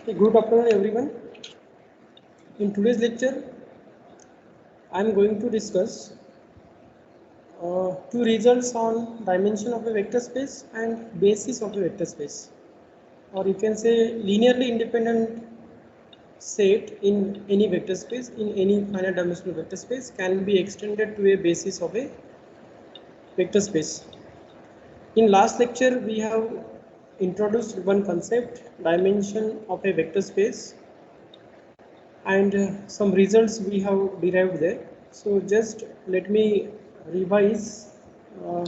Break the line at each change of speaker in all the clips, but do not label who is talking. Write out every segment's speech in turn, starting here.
Good afternoon, everyone. In today's lecture, I am going to discuss two results on dimension of a vector space and basis of a vector space, or you can say linearly independent set in any vector space in any finite dimensional vector space can be extended to a basis of a vector space. In last lecture, we have introduced one concept, dimension of a vector space, and some results we have derived there. So just let me revise uh,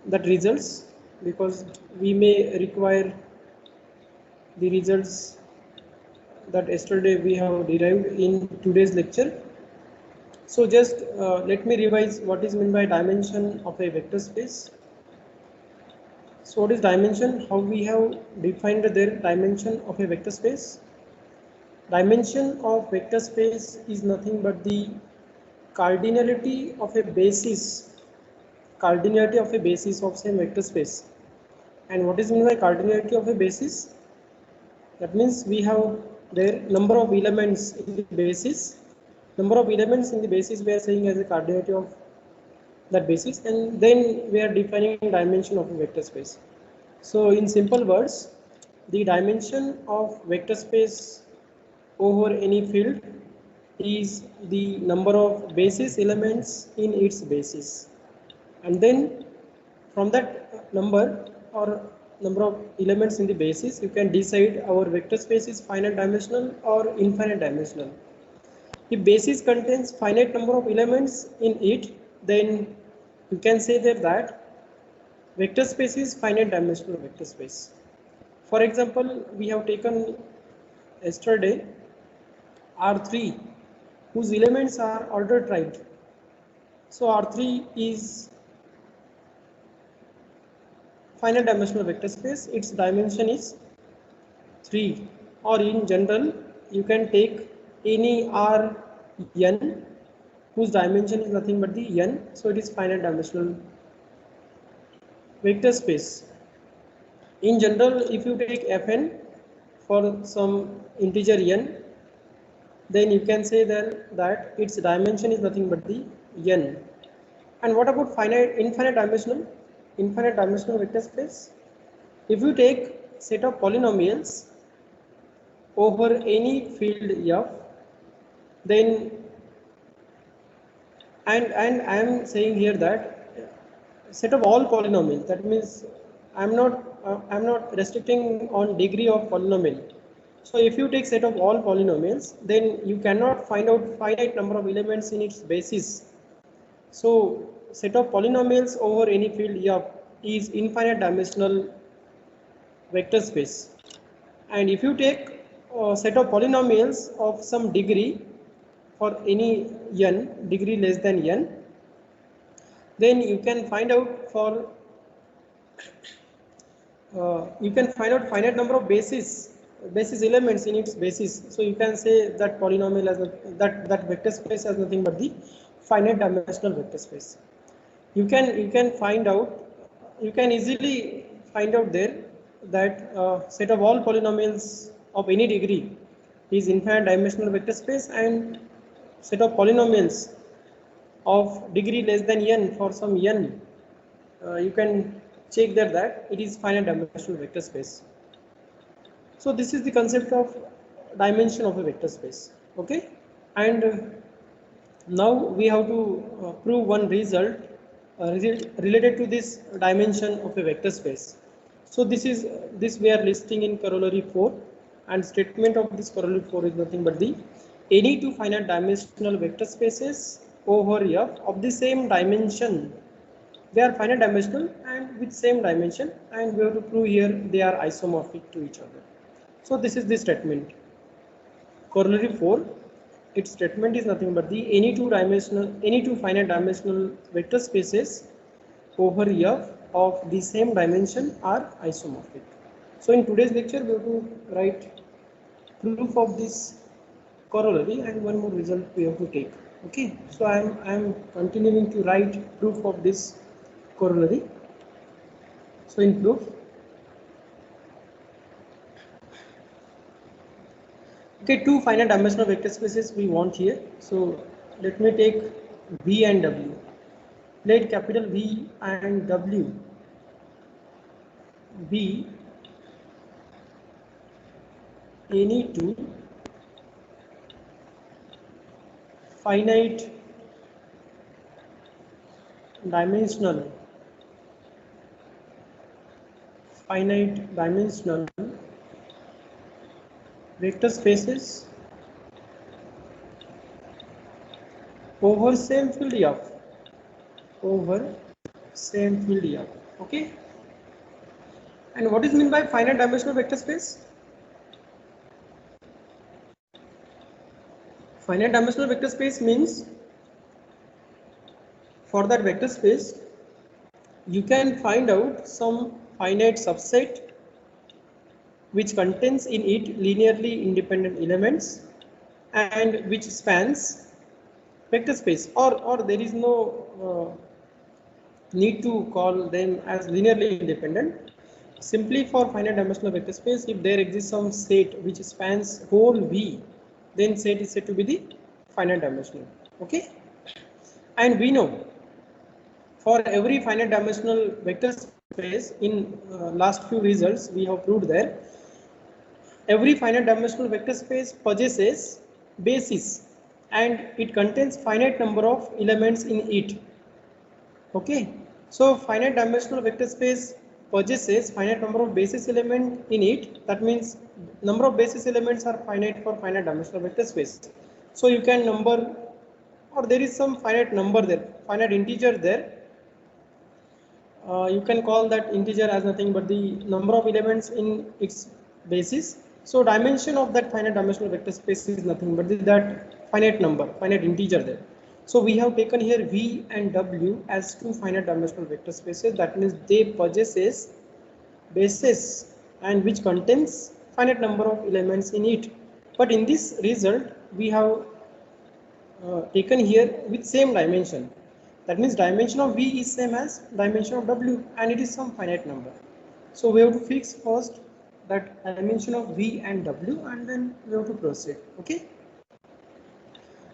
that results, because we may require the results that yesterday we have derived in today's lecture. So just let me revise what is meant by dimension of a vector space. So what is dimension? How we have defined their dimension of a vector space? Dimension of vector space is nothing but the cardinality of a basis of same vector space. And what is meant by cardinality of a basis? That means we have their number of elements in the basis. Number of elements in the basis we are saying as a cardinality of that basis, and then we are defining dimension of a vector space. So in simple words, the dimension of vector space over any field is the number of basis elements in its basis, and then from that number or number of elements in the basis, you can decide our vector space is finite dimensional or infinite dimensional. If basis contains finite number of elements in it, then you can say that vector space is finite dimensional vector space. For example, we have taken yesterday R3 whose elements are order tried. So R3 is finite dimensional vector space, its dimension is 3, or in general you can take any Rn whose dimension is nothing but the n, so it is finite dimensional vector space. In general, if you take Fn for some integer n, then you can say that its dimension is nothing but the n. And what about infinite dimensional vector space? If you take set of polynomials over any field f, then and I am saying here that set of all polynomials, that means I'm not restricting on degree of polynomial. So if you take set of all polynomials, then you cannot find out finite number of elements in its basis. So set of polynomials over any field f is infinite dimensional vector space. And if you take a set of polynomials of some degree for any n, degree less than n, then you can find out finite number of basis elements in its basis. So you can say that polynomial as that vector space has nothing but the finite dimensional vector space. You can easily find out there that set of all polynomials of any degree is infinite dimensional vector space, and set of polynomials of degree less than n for some n, you can check that it is finite dimensional vector space. So this is the concept of dimension of a vector space. Okay, and now we have to prove one result related to this dimension of a vector space. So this we are listing in corollary 4, and statement of this corollary 4 is nothing but the any two finite dimensional vector spaces over f of the same dimension, they are finite dimensional and with same dimension, and we have to prove here they are isomorphic to each other. So this is the statement. Corollary 4, its statement is nothing but the any two finite dimensional vector spaces over f of the same dimension are isomorphic. So in today's lecture we have to write proof of this corollary and one more result we have to take. Okay, so I am continuing to write proof of this corollary. So in proof, Okay, two finite dimensional vector spaces we want here. So let me take V and W. Let capital V and W be any two finite dimensional vector spaces over same field F. Okay. And what is meant by finite dimensional vector space? Finite dimensional vector space means for that vector space you can find out some finite subset which contains in it linearly independent elements and which spans vector space, or there is no need to call them as linearly independent. Simply for finite dimensional vector space, if there exists some set which spans whole V, then set is said to be the finite dimensional. Okay, and we know for every finite dimensional vector space in last few results we have proved there every finite dimensional vector space possesses basis and it contains finite number of elements in it. Okay, so finite dimensional vector space possesses finite number of basis element in it. That means number of basis elements are finite for finite dimensional vector space. So you can number, or there is some finite number there, finite integer there. You can call that integer as nothing but the number of elements in its basis. So dimension of that finite dimensional vector space is nothing but that finite number, finite integer there. So we have taken here V and W as two finite dimensional vector spaces. That means they possesses basis and which contains finite number of elements in it. But in this result, we have taken here with same dimension. That means dimension of V is same as dimension of W and it is some finite number. So we have to fix first that dimension of V and W and then we have to proceed. Okay.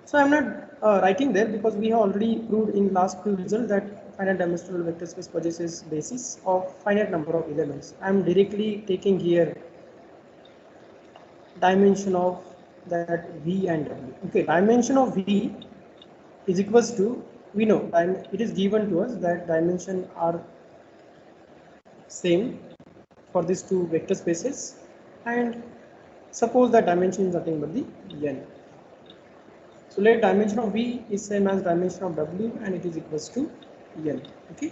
So I am not writing there because we have already proved in last few results that finite dimensional vector space possesses basis of finite number of elements. I am directly taking here dimension of that V and W. Okay, dimension of V is equals to, we know it is given to us that dimension are same for these two vector spaces and suppose that dimension is nothing but the n. So let dimension of V is same as dimension of W and it is equals to n. Okay.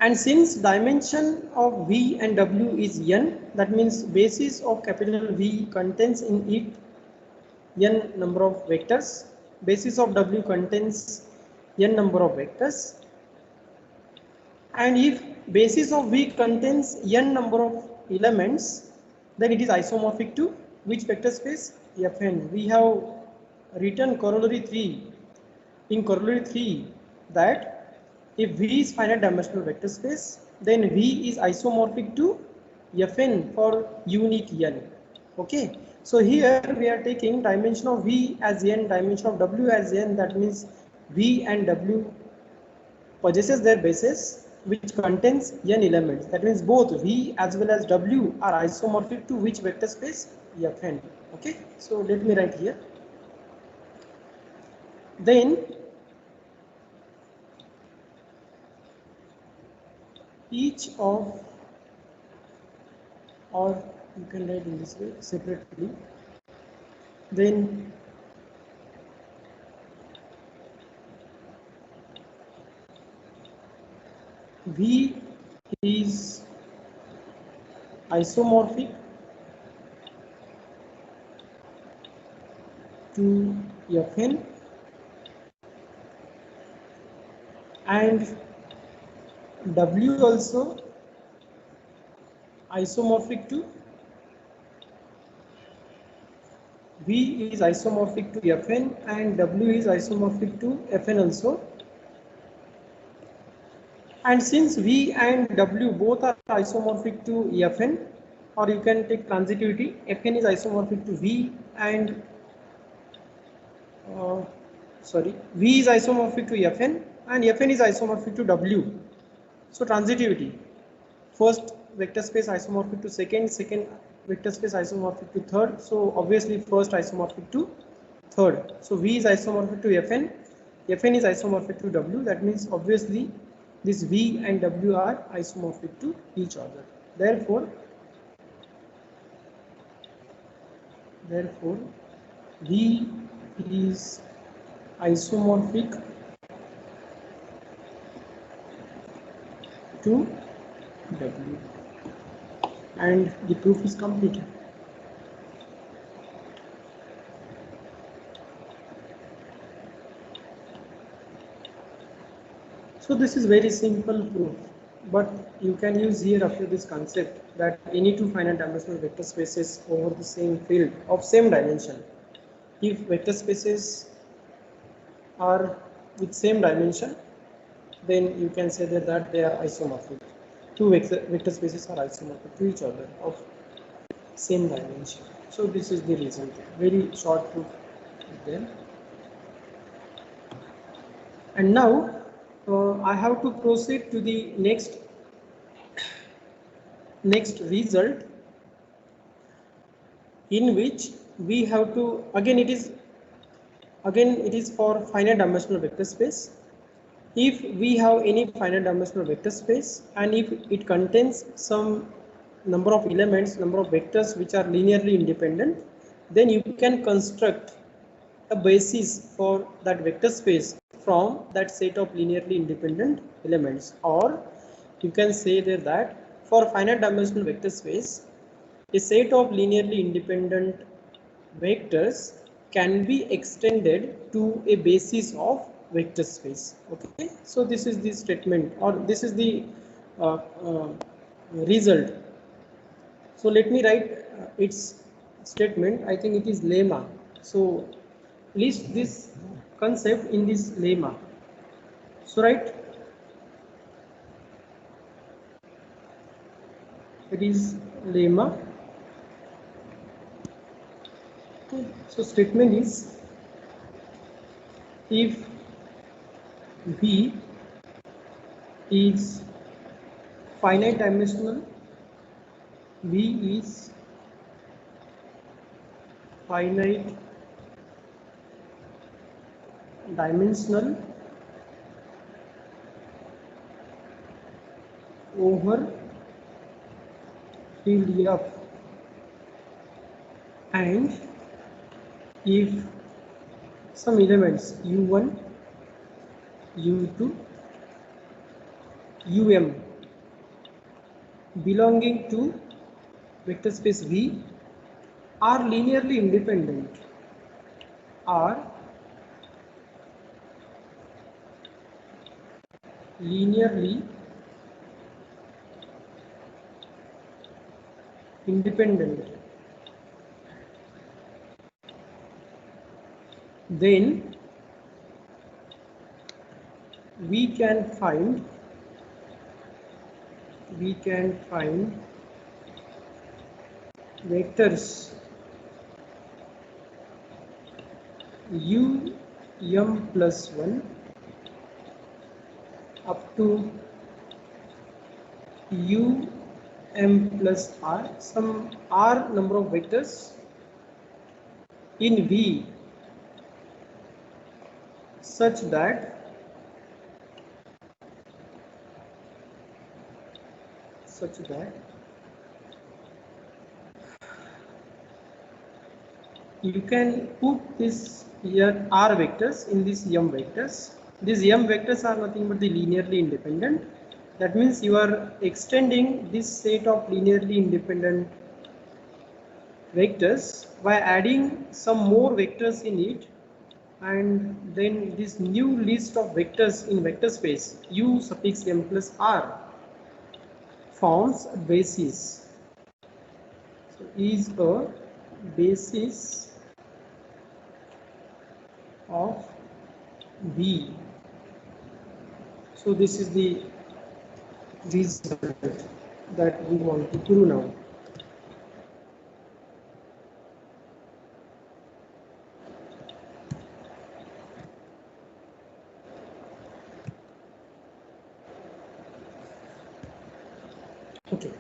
And since dimension of V and W is n, that means basis of capital V contains in it n number of vectors, basis of W contains n number of vectors, and if basis of V contains n number of elements, then it is isomorphic to which vector space? Fn. We have written corollary 3 in corollary 3 that if V is finite dimensional vector space, then V is isomorphic to Fn for unique n. Okay. So here we are taking dimension of V as n, dimension of W as n. That means V and W possesses their basis which contains n elements. That means both V as well as W are isomorphic to which vector space? Fn. Okay. So let me write here. Then each of, or you can write in this way separately, then V is isomorphic to Fn and W also isomorphic to, V is isomorphic to Fn and W is isomorphic to Fn also. And since V and W both are isomorphic to Fn, or you can take transitivity. Fn is isomorphic to V and V is isomorphic to Fn and Fn is isomorphic to W. So transitivity, first vector space isomorphic to second, second vector space isomorphic to third. So obviously first isomorphic to third. So V is isomorphic to Fn, Fn is isomorphic to W. That means obviously this V and W are isomorphic to each other. Therefore V is isomorphic to W and the proof is completed. So this is very simple proof, but you can use here after this concept that any two finite dimensional vector spaces over the same field of same dimension, if vector spaces are with same dimension, then you can say that they are isomorphic. Two vector spaces are isomorphic to each other of same dimension. So this is the result. Very short proof there. And now I have to proceed to the next result, in which we have to again it is for finite dimensional vector space. If we have any finite dimensional vector space and if it contains some number of elements, number of vectors which are linearly independent, then you can construct a basis for that vector space from that set of linearly independent elements. Or you can say that for finite dimensional vector space, a set of linearly independent vectors can be extended to a basis of vector space. Okay, so this is the statement, or this is the result. So let me write its statement. I think it is lemma. So list this concept in this lemma. So right, it is lemma. Okay. So statement is, if V is finite dimensional, V is finite dimensional over field F, and if some elements U1, U2, Um belonging to vector space V are linearly independent, then we can find vectors Um plus 1 up to Um plus R, some R number of vectors in V such that you can put this here R vectors in these M vectors. These M vectors are nothing but the linearly independent. That means you are extending this set of linearly independent vectors by adding some more vectors in it, and then this new list of vectors in vector space U suffix M plus R forms a basis. So is a basis of V. So this is the result that we want to prove now. Okay.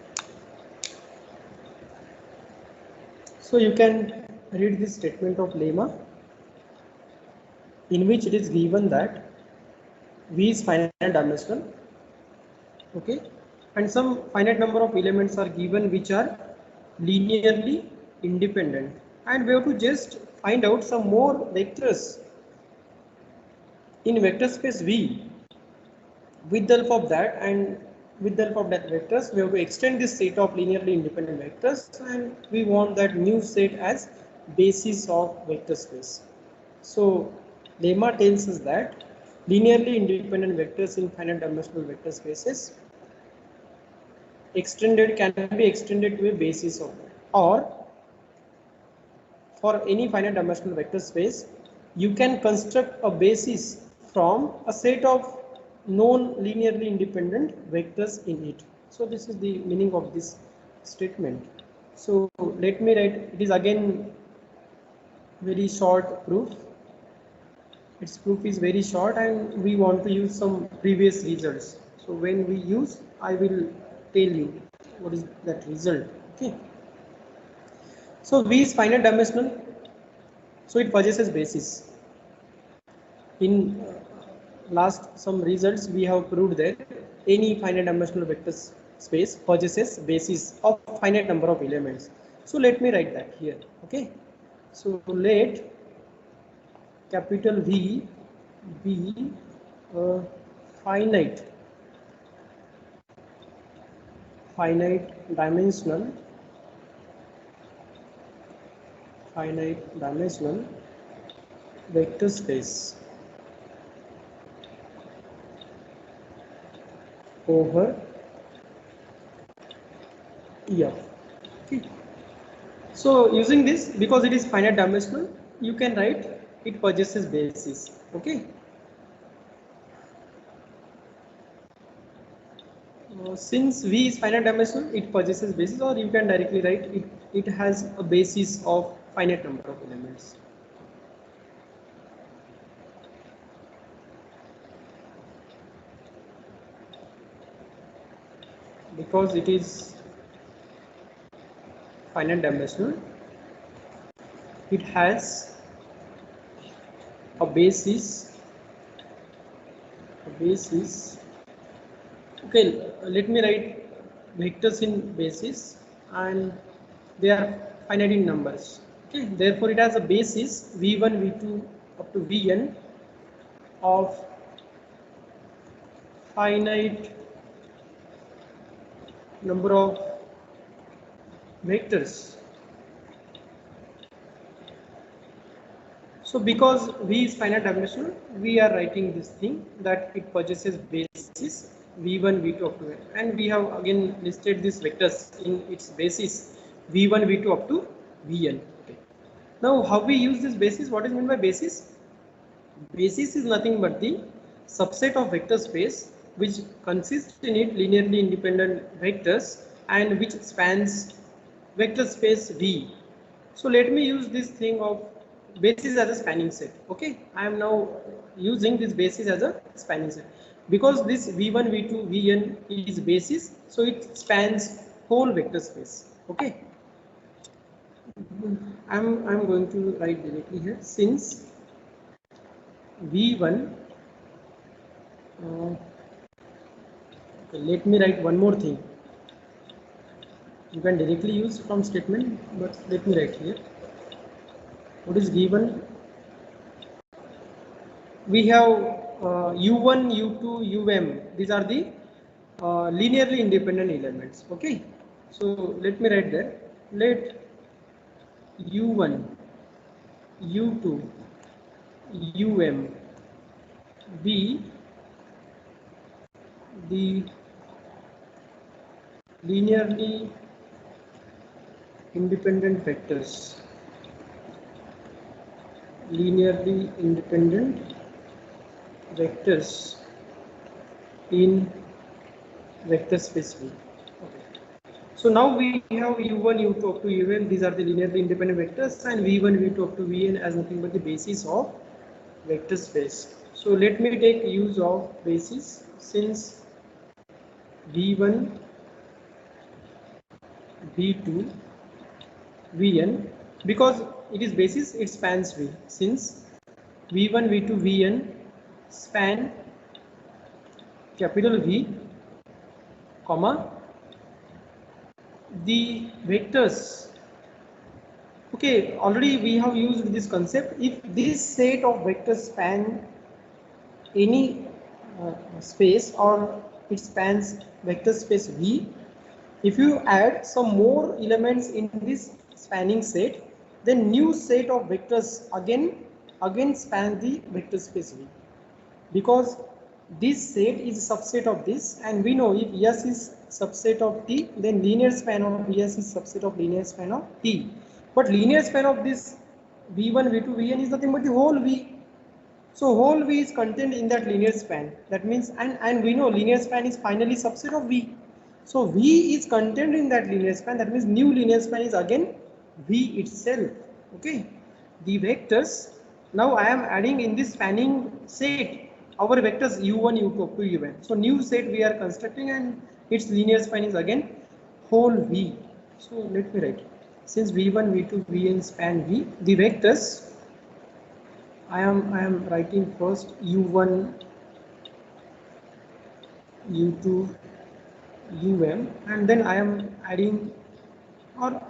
So you can read this statement of lemma, in which it is given that V is finite dimensional, okay, and some finite number of elements are given which are linearly independent, and we have to just find out some more vectors in vector space V. With the help of that and with the help of that vectors, we have to extend this set of linearly independent vectors, and we want that new set as basis of vector space. So lemma tells us that linearly independent vectors in finite dimensional vector spaces can be extended to a basis of that, or for any finite dimensional vector space, you can construct a basis from a set of known linearly independent vectors in it. So this is the meaning of this statement. So let me write, it is again very short proof. Its proof is very short and we want to use some previous results. So when we use, I will tell you what is that result. Okay. So V is finite dimensional, so it possesses basis. In last some results we have proved that any finite dimensional vector space possesses basis of finite number of elements. So let me write that here. Okay. So let capital V be a finite dimensional vector space over F. Okay. So using this, because it is finite dimensional, you can write it possesses basis. Okay. Since V is finite dimensional, it possesses basis, or you can directly write it has a basis of finite number of elements. Because it is finite dimensional, it has a basis. Okay, let me write vectors in basis, and they are finite in numbers. Okay, therefore it has a basis v1, v2 up to vn of finite number of vectors. So because V is finite dimensional, we are writing this thing that it possesses basis v1, v2 up to n, and we have again listed these vectors in its basis v1, v2 up to vn. Okay. Now how we use this basis? What is meant by basis? Basis is nothing but the subset of vector space which consists in it linearly independent vectors and which spans vector space V. So let me use this thing of basis as a spanning set. Okay, I am now using this basis as a spanning set because this v1, v2, vn is basis, so it spans whole vector space. Okay, I'm going to write directly here, since v1 okay, let me write one more thing. You can directly use from statement, but let me write here what is given. We have u1, u2, um. These are the linearly independent elements. Okay, so let me write that. Let u1, u2, um be the linearly independent vectors. Linearly independent vectors in vector space V. Okay. So now we have u1, u2 up to un. These are the linearly independent vectors, and v1, v2 up to vn as nothing but the basis of vector space. So let me take use of basis, since v1 V2 Vn, because it is basis, it spans V. Since V1 V2 Vn span capital V, comma the vectors. Okay, already we have used this concept. If this set of vectors span any space, or it spans vector space V, if you add some more elements in this spanning set, then new set of vectors again span the vector space V, because this set is a subset of this, and we know if S is subset of T, then linear span of S is subset of linear span of T. But linear span of this V1, V2, Vn is nothing but the whole V. So whole V is contained in that linear span. That means, and we know linear span is finally subset of V. So V is contained in that linear span. That means new linear span is again V itself. Okay. The vectors, now I am adding in this spanning set our vectors u1, u2 up to un. So new set we are constructing, and its linear span is again whole V. So let me write. Since V1, V2, Vn span V, the vectors I am writing first u1, u2, um, and then I am adding, or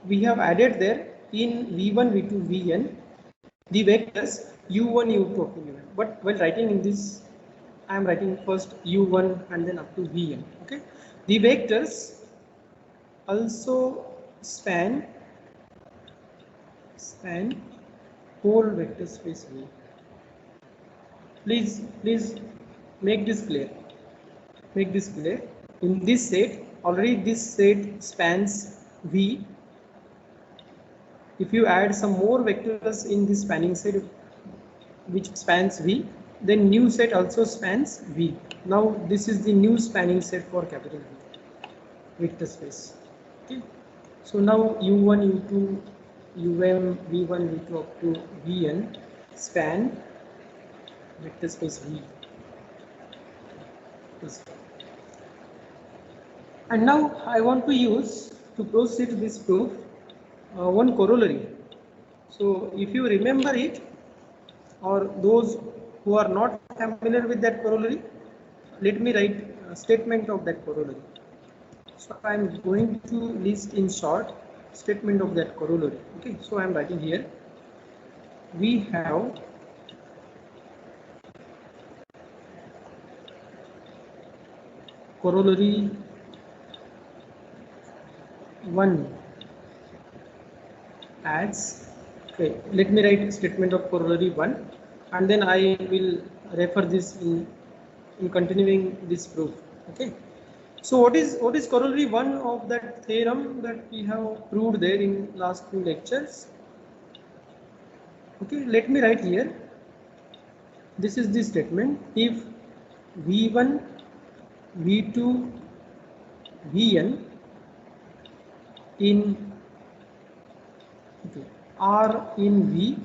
we have added there in v1, v2, vn the vectors u1, u2 up to un. But while writing in this, I am writing first u1 and then up to vn. Okay, the vectors also span whole vector space V. Please make this clear. Make this clear. In this set, already this set spans V. If you add some more vectors in this spanning set which spans V, then new set also spans V. Now this is the new spanning set for capital V vector space. Okay. So now U1, U2, UM, V1, V2 up to Vn span vector space V. And now I want to use, to proceed this proof, one corollary. So if you remember it, or those who are not familiar with that corollary, let me write a statement of that corollary. So I am going to list in short statement of that corollary. Okay, so I am writing here, we have corollary 1 as, okay, let me write statement of corollary 1, and then I will refer this in continuing this proof. Okay, so what is corollary 1 of that theorem that we have proved there in last few lectures? Okay, let me write here. This is the statement: if V1, V2, Vn in are in V,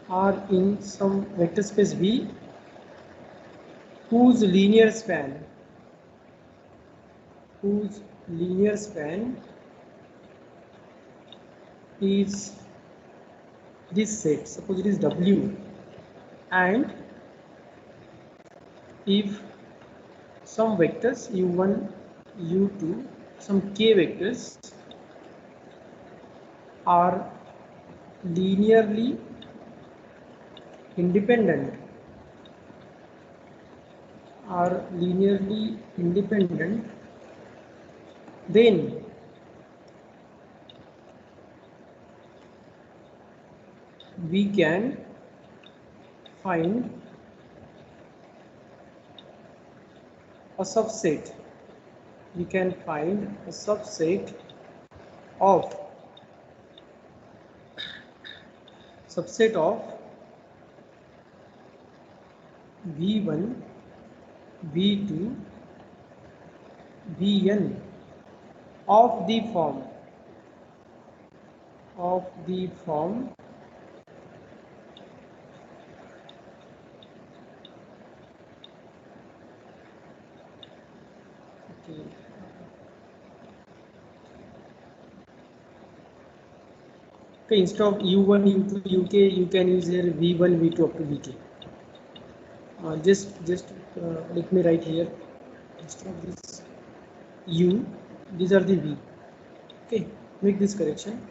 are in some vector space V whose linear span is this set, suppose it is W, and if some vectors u1, u2, some k vectors are linearly independent, then we can find a subset. We can find a subset of V1, V2, Vn of the form Okay, instead of u1, u2, uk, you can use here v1, v2 up to vk. Just let me write here, instead of this u, these are the v. Okay, make this correction.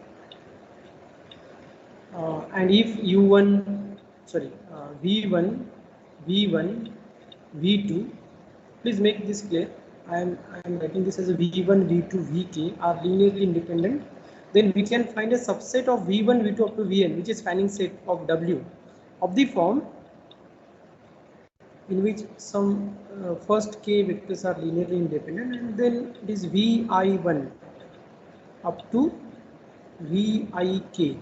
And if u1, sorry, v1, v2, please make this clear. I am writing this as a v1, v2, vk are linearly independent, then we can find a subset of v1, v2 up to vn, which is spanning set of w, of the form in which some first k vectors are linearly independent, and then it is vi1 up to vik,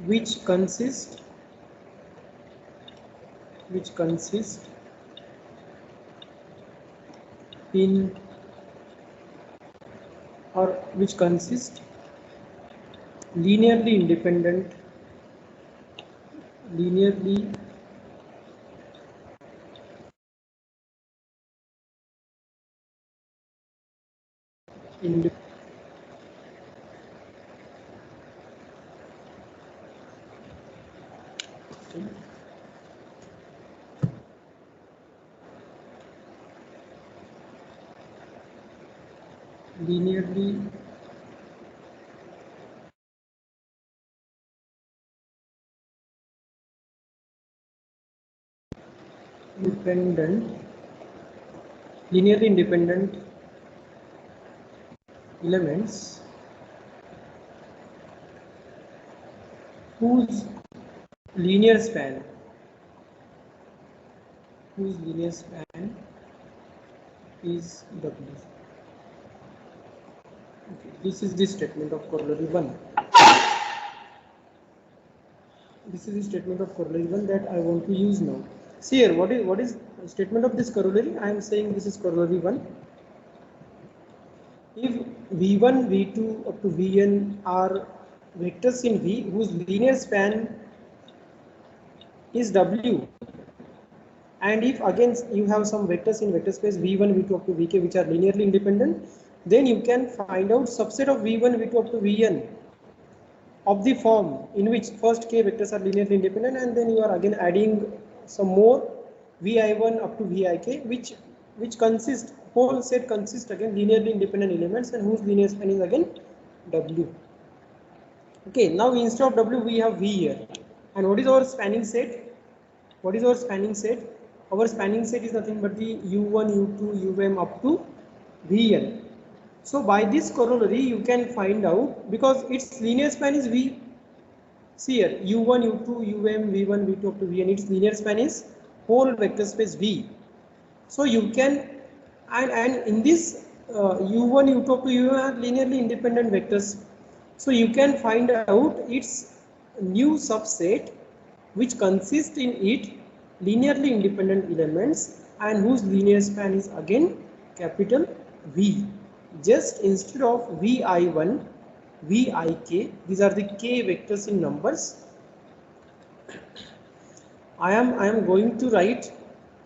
which consist in, or which consist linearly independent linearly independent elements whose linear span is W. Okay, this is the statement of corollary 1. This is the statement of corollary 1 that I want to use now. See here, what is statement of this corollary? I am saying this is corollary 1. If v1, v2 up to vn are vectors in V whose linear span is W, and if again you have some vectors in vector space v1, v2 up to vk which are linearly independent, then you can find out subset of v1, v2 up to vn of the form in which first k vectors are linearly independent, and then you are again adding some more vi1 up to vik, which consist, whole set consists again linearly independent elements and whose linear span is again W. Okay, now instead of W we have V here. And what is our spanning set? What is our spanning set? Our spanning set is nothing but the u1, u2, um up to vn. So by this corollary you can find out, because its linear span is V. See here, u1, u2, um, v1, v2 up to vn, its linear span is whole vector space V. So you can, and in this u1, u2 up to um are linearly independent vectors. So you can find out its new subset which consists in it linearly independent elements and whose linear span is again capital V. Just instead of vi1, vik, these are the k vectors in numbers, I am going to write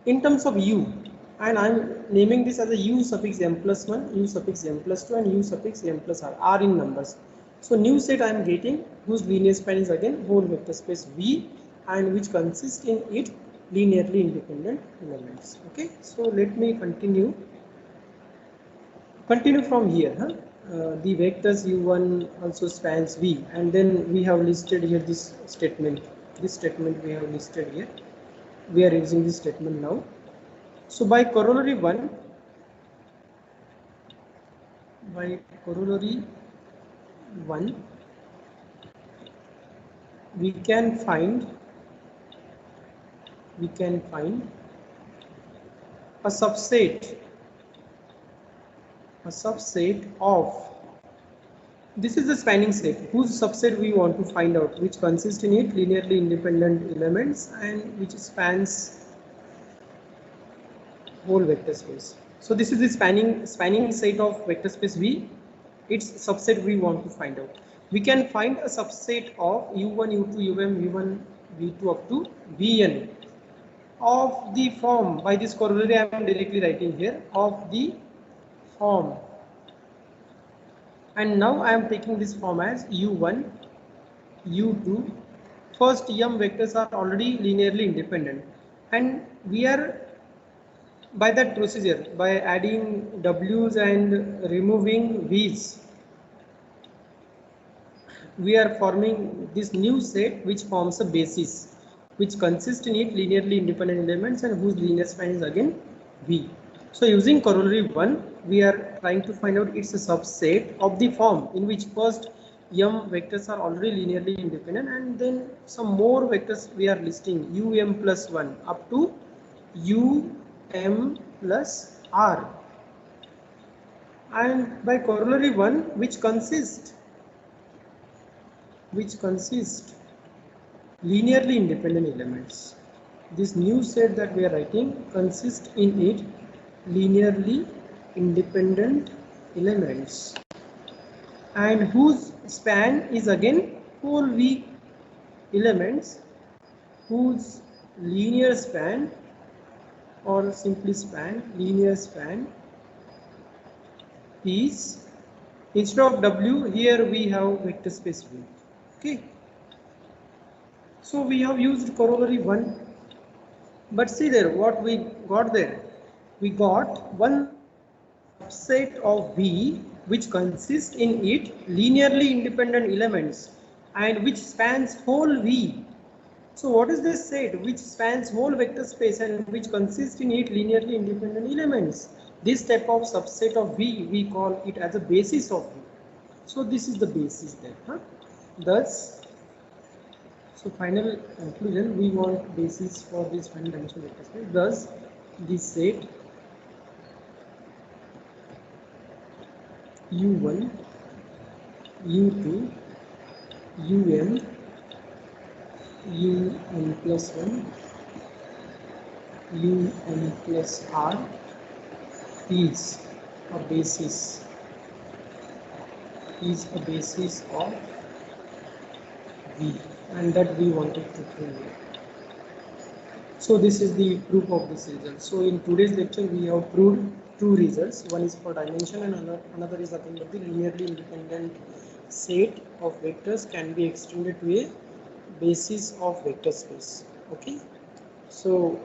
in terms of u, and I am naming this as a u suffix m plus 1, u suffix m plus 2 and u suffix m plus r in numbers. So new set I am getting whose linear span is again whole vector space V and which consists in it linearly independent elements. Okay, so let me continue from here. The vectors u1 also spans V, and then we have listed here this statement. This statement we have listed here. We are using this statement now. So by corollary 1, we can find a subset of, this is the spanning set whose subset we want to find out, which consists in it linearly independent elements and which spans whole vector space. So this is the spanning set of vector space V. Its subset we want to find out. We can find a subset of u1, u2, um, v1, v2 up to vn of the form, by this corollary I am directly writing here, of the form, and now I am taking this form as u1, u2. First m vectors are already linearly independent, and we are, by that procedure, by adding w's and removing v's, we are forming this new set which forms a basis, which consists in it linearly independent elements and whose linear span is again V. So using corollary 1, we are trying to find out its a subset of the form in which first m vectors are already linearly independent, and then some more vectors we are listing um plus 1 up to um plus r, and by corollary 1 which consists linearly independent elements. This new set that we are writing consists in it linearly independent elements, and whose span is again whole V elements, whose linear span, or simply span, linear span is, instead of W here we have vector space V. Okay. So we have used corollary 1, but see there what we got there. We got one subset of V which consists in it linearly independent elements and which spans whole V. So what is this set which spans whole vector space and which consists in it linearly independent elements? This type of subset of V, we call it as a basis of V. So this is the basis there. Thus, so final conclusion, we want basis for this final dimensional vector space. Thus, this set u1, u2, um plus 1, plus r is a basis of V, and that we wanted to prove. So this is the proof of this result. So in today's lecture we have proved two results. One is for dimension and another is nothing but the linearly independent set of vectors can be extended to a basis of vector space. Okay. So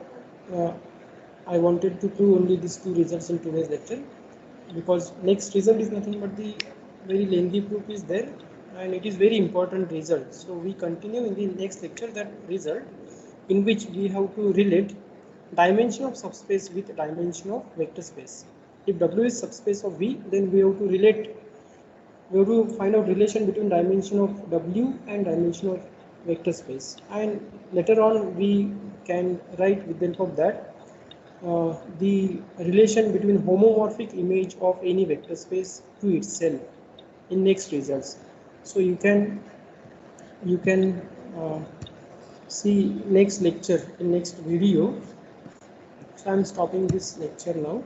I wanted to prove only these two results in today's lecture, because next result is nothing but the very lengthy proof is there, and it is very important result. So we continue in the next lecture that result, in which we have to relate dimension of subspace with dimension of vector space. If W is subspace of V, then we have to find out relation between dimension of W and dimension of vector space, and later on we can write with the help of that the relation between homomorphic image of any vector space to itself in next results. So you can see next lecture in next video. So I am stopping this lecture now.